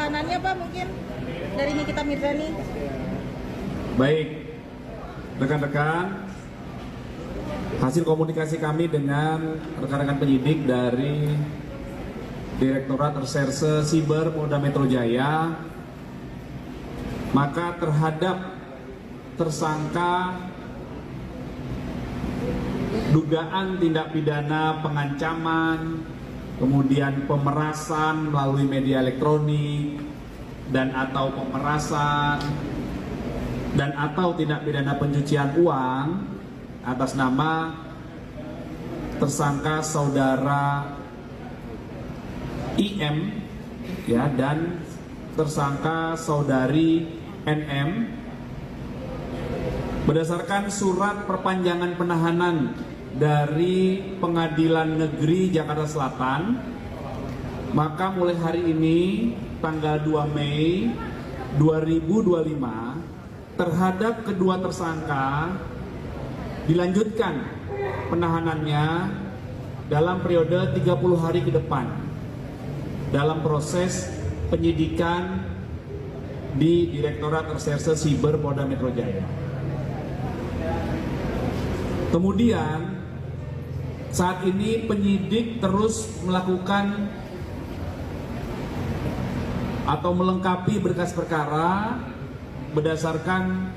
penahanannya Pak mungkin dari Nikita Mirzani? Baik, rekan-rekan, hasil komunikasi kami dengan rekan-rekan penyidik dari Direktorat Reserse Siber Polda Metro Jaya, maka terhadap tersangka dugaan tindak pidana pengancaman, kemudian pemerasan melalui media elektronik, dan atau pemerasan dan atau tindak pidana pencucian uang atas nama tersangka saudara IM ya, dan tersangka saudari NM berdasarkan surat perpanjangan penahanan dari Pengadilan Negeri Jakarta Selatan, maka mulai hari ini tanggal 2 Mei 2025 terhadap kedua tersangka dilanjutkan penahanannya dalam periode 30 hari ke depan dalam proses penyidikan di Direktorat Reserse Siber Polda Metro Jaya. Kemudian saat ini penyidik terus melakukan atau melengkapi berkas perkara berdasarkan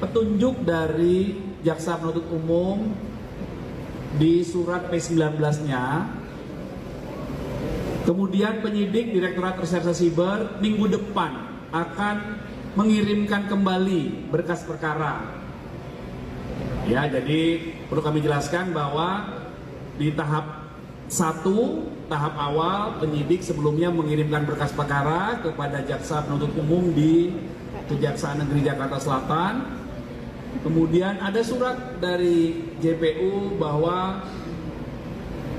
petunjuk dari Jaksa Penuntut Umum di surat P19-nya. Kemudian penyidik Direktorat Reserse Siber minggu depan akan mengirimkan kembali berkas perkara. Ya, jadi perlu kami jelaskan bahwa di tahap 1, tahap awal, penyidik sebelumnya mengirimkan berkas perkara kepada Jaksa Penuntut Umum di Kejaksaan Negeri Jakarta Selatan. Kemudian ada surat dari JPU bahwa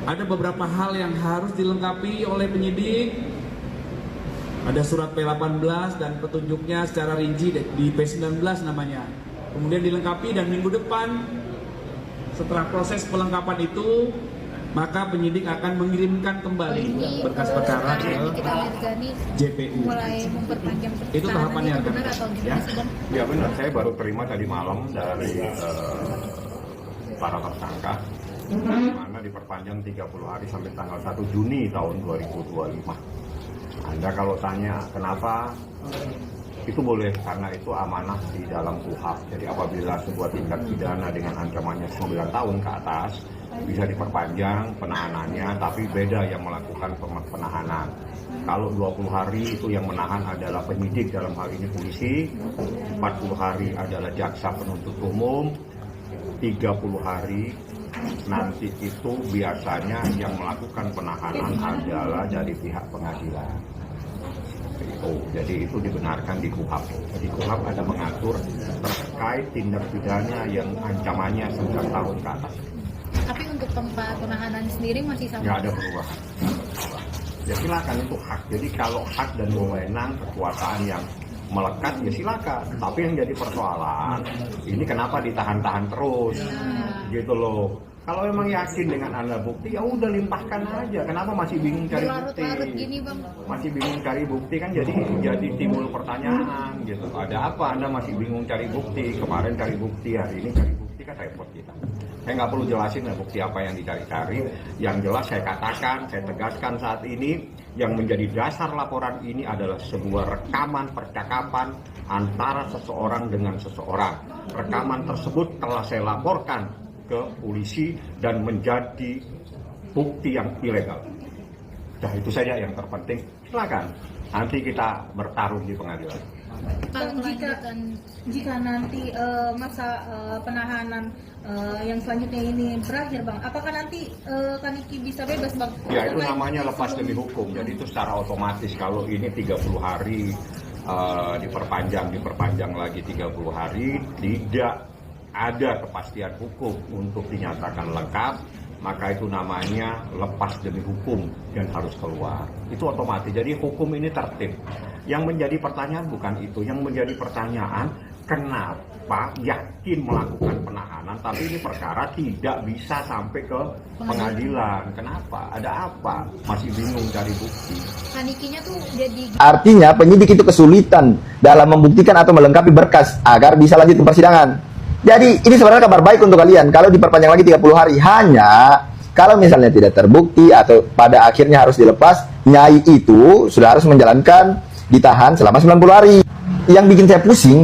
ada beberapa hal yang harus dilengkapi oleh penyidik. Ada surat P18 dan petunjuknya secara rinci di P19 namanya. Kemudian dilengkapi dan minggu depan setelah proses pelengkapan itu, maka penyidik akan mengirimkan kembali berkas perkara ke JPU. Mulai memperpanjang Itu tahapannya kan? Ya? Ya benar, saya baru terima tadi malam dari para tersangka, di mana diperpanjang 30 hari sampai tanggal 1 Juni tahun 2025. Anda kalau tanya kenapa, itu boleh karena itu amanah di dalam KUHP. Jadi apabila sebuah tindak pidana dengan ancamannya 9 tahun ke atas, bisa diperpanjang penahanannya, tapi beda yang melakukan penahanan. Kalau 20 hari itu yang menahan adalah penyidik, dalam hal ini polisi, 40 hari adalah jaksa penuntut umum, 30 hari nanti itu biasanya yang melakukan penahanan adalah dari pihak pengadilan. Jadi itu dibenarkan di KUHP. Jadi KUHP ada mengatur terkait tindak pidana yang ancamannya 9 tahun ke atas. Tapi untuk tempat penahanan sendiri masih sama? Nggak ada perubahan. Ya silakan, itu hak. Jadi kalau hak dan wewenang kekuasaan yang melekat ya silakan. Tapi yang jadi persoalan ini kenapa ditahan-tahan terus, gitu loh. Kalau memang yakin dengan Anda bukti, ya udah limpahkan aja. Kenapa masih bingung cari bukti? Gini, Bang. Masih bingung cari bukti kan jadi timbul pertanyaan gitu. Ada apa Anda masih bingung cari bukti? Kemarin cari bukti, hari ini cari bukti, kan repot kita. Saya nggak perlu jelasin lah bukti apa yang dicari-cari. Yang jelas saya katakan, saya tegaskan saat ini, yang menjadi dasar laporan ini adalah sebuah rekaman percakapan antara seseorang dengan seseorang. Rekaman tersebut telah saya laporkan ke polisi dan menjadi bukti yang ilegal. Nah itu saja yang terpenting. Silakan, nanti kita bertarung di pengadilan. Kalau jika nanti masa penahanan yang selanjutnya ini berakhir, Bang, apakah nanti Kaniki bisa bebas, Bang? Ya itu namanya lepas demi hukum. Jadi itu secara otomatis. Kalau ini 30 hari diperpanjang lagi 30 hari, tidak ada kepastian hukum untuk dinyatakan lengkap, maka itu namanya lepas demi hukum dan harus keluar. Itu otomatis. Jadi hukum ini tertib. Yang menjadi pertanyaan bukan itu. Yang menjadi pertanyaan, kenapa yakin melakukan penahanan tapi ini perkara tidak bisa sampai ke pengadilan? Kenapa? Ada apa? Masih bingung cari bukti. Panikinya tuh jadi Artinya penyidik itu kesulitan dalam membuktikan atau melengkapi berkas agar bisa lanjut ke persidangan. Jadi ini sebenarnya kabar baik untuk kalian kalau diperpanjang lagi 30 hari. Hanya kalau misalnya tidak terbukti atau pada akhirnya harus dilepas, nyai itu sudah harus menjalankan ditahan selama 90 hari. Yang bikin saya pusing,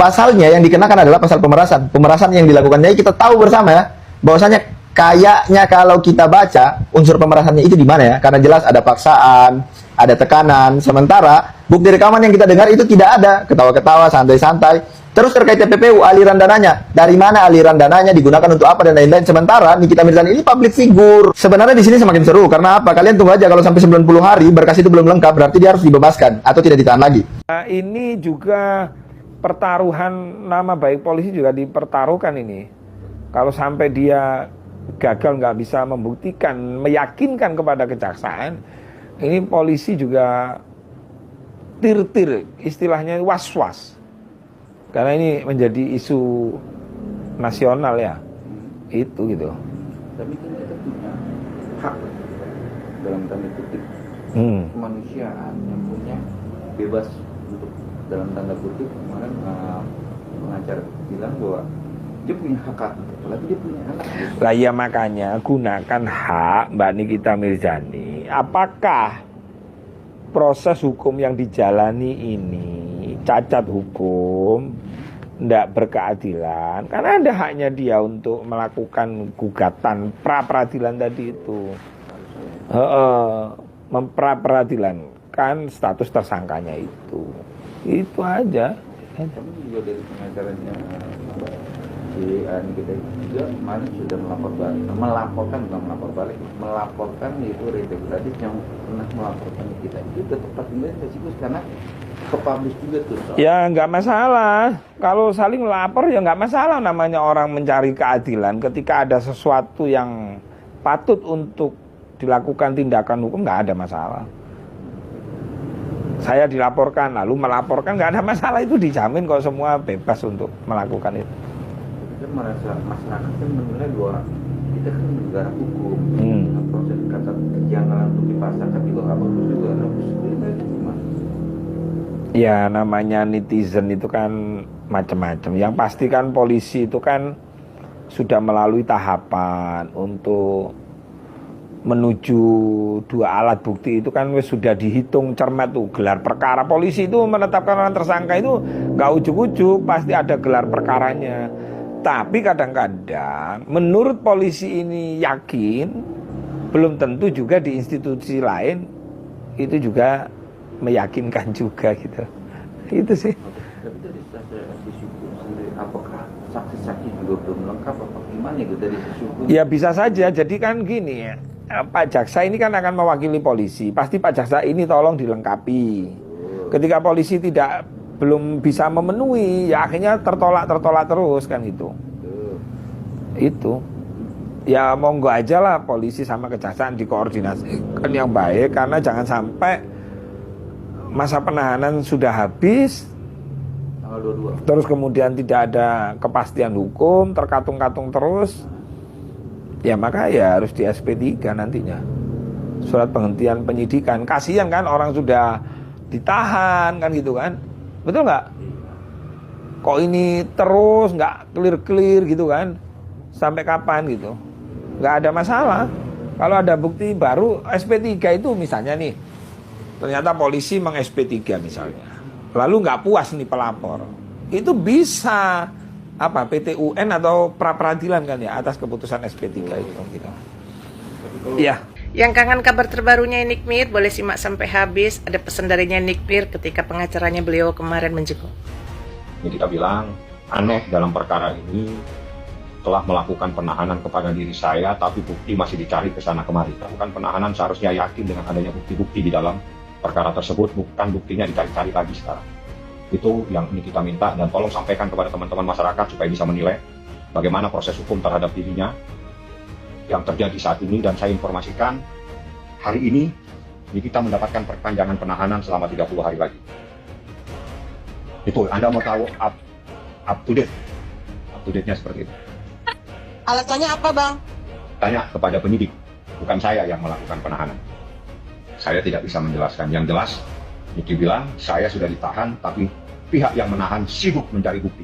pasalnya yang dikenakan adalah pasal pemerasan. Pemerasan yang dilakukan nyai kita tahu bersama ya, bahwasanya kayaknya kalau kita baca unsur pemerasannya itu di mana ya? Karena jelas ada paksaan, ada tekanan. Sementara bukti rekaman yang kita dengar itu tidak ada, ketawa-ketawa, santai-santai. Terus terkait TPPU, aliran dananya, dari mana aliran dananya, digunakan untuk apa dan lain-lain. Sementara Nikita Mirzani ini public figure. Sebenarnya di sini semakin seru karena apa? Kalian tunggu aja kalau sampai 90 hari berkas itu belum lengkap, berarti dia harus dibebaskan atau tidak ditahan lagi. Nah, ini juga pertaruhan nama baik polisi juga dipertaruhkan ini. Kalau sampai dia gagal nggak bisa membuktikan, meyakinkan kepada kejaksaan, ini polisi juga tir-tir, istilahnya was-was. Karena ini menjadi isu nasional ya, itu gitu. Tapi kan kita punya hak dalam tanda kutip kemanusiaan yang punya bebas untuk dalam tanda kutip. Kemarin pengacara bilang bahwa dia punya hak, apalagi dia punya anak. Lah ya makanya gunakan hak Mbak Nikita Mirzani. Apakah proses hukum yang dijalani ini cacat hukum, tidak berkeadilan? Karena ada haknya dia untuk melakukan gugatan pra-peradilan tadi itu, memperadilankan status tersangkanya itu aja. Tapi juga dari pengacaranya si Nikita juga kemarin sudah melaporkan itu Retegradis yang pernah melaporkan kita itu tetap tertinggal resiko karena kepublish juga tuh. Ya nggak masalah, kalau saling lapor ya nggak masalah, namanya orang mencari keadilan. Ketika ada sesuatu yang patut untuk dilakukan tindakan hukum nggak ada masalah. Saya dilaporkan lalu melaporkan nggak ada masalah, itu dijamin kok, semua bebas untuk melakukan itu. Kita merasa masyarakat kan menilai bahwa kita kan negara hukum, proses kata kejanggalan untuk dipasarkan juga nggak bagus juga. Ya namanya netizen itu kan macam-macam. Yang pasti kan polisi itu kan sudah melalui tahapan untuk menuju 2 alat bukti itu kan sudah dihitung cermat tuh gelar perkara. Polisi itu menetapkan orang tersangka itu nggak ujuk-ujuk, pasti ada gelar perkaranya. Tapi kadang-kadang menurut polisi ini yakin, belum tentu juga di institusi lain itu juga meyakinkan juga gitu. Itu sih. Tapi dari sisi hukum sendiri, apakah saksi-saksi juga belum lengkap apa gimana gitu dari sisi hukum? Ya bisa saja. Jadi kan gini ya, Pak Jaksa ini kan akan mewakili polisi. Pasti Pak Jaksa ini tolong dilengkapi. Ketika polisi belum bisa memenuhi, ya akhirnya tertolak terus kan gitu. Itu. Ya monggo aja lah polisi sama kejaksaan dikoordinasikan yang baik, karena jangan sampai masa penahanan sudah habis tanggal 22. terus kemudian tidak ada kepastian hukum, terkatung-katung terus. Ya maka ya harus di SP3 nantinya. Surat penghentian penyidikan. Kasihan kan orang sudah ditahan kan gitu kan. Betul nggak? Kok ini terus nggak clear gitu kan? Sampai kapan gitu? Nggak ada masalah. Kalau ada bukti baru SP3 itu misalnya nih, ternyata polisi meng-SP3 misalnya, lalu nggak puas nih pelapor, itu bisa PT UN atau pra-peradilan kan ya atas keputusan SP3 itu gitu. Iya. Yang kangen kabar terbarunya Nick Mir, boleh simak sampai habis. Ada pesan darinya Nick Mir ketika pengacaranya beliau kemarin menjenguk. Ini kita bilang aneh dalam perkara ini telah melakukan penahanan kepada diri saya, tapi bukti masih dicari ke sana kemari. Bukan penahanan, seharusnya yakin dengan adanya bukti-bukti di dalam perkara tersebut, bukan buktinya dicari-cari lagi sekarang. Itu yang ini kita minta, dan tolong sampaikan kepada teman-teman masyarakat supaya bisa menilai bagaimana proses hukum terhadap dirinya yang terjadi saat ini. Dan saya informasikan hari ini kita mendapatkan perpanjangan penahanan selama 30 hari lagi. Itu Anda mau tahu up to date. Up to date-nya seperti itu. Alasannya apa, Bang? Tanya kepada penyidik, bukan saya yang melakukan penahanan. Saya tidak bisa menjelaskan. Yang jelas, Niki bilang saya sudah ditahan, tapi pihak yang menahan sibuk mencari bukti.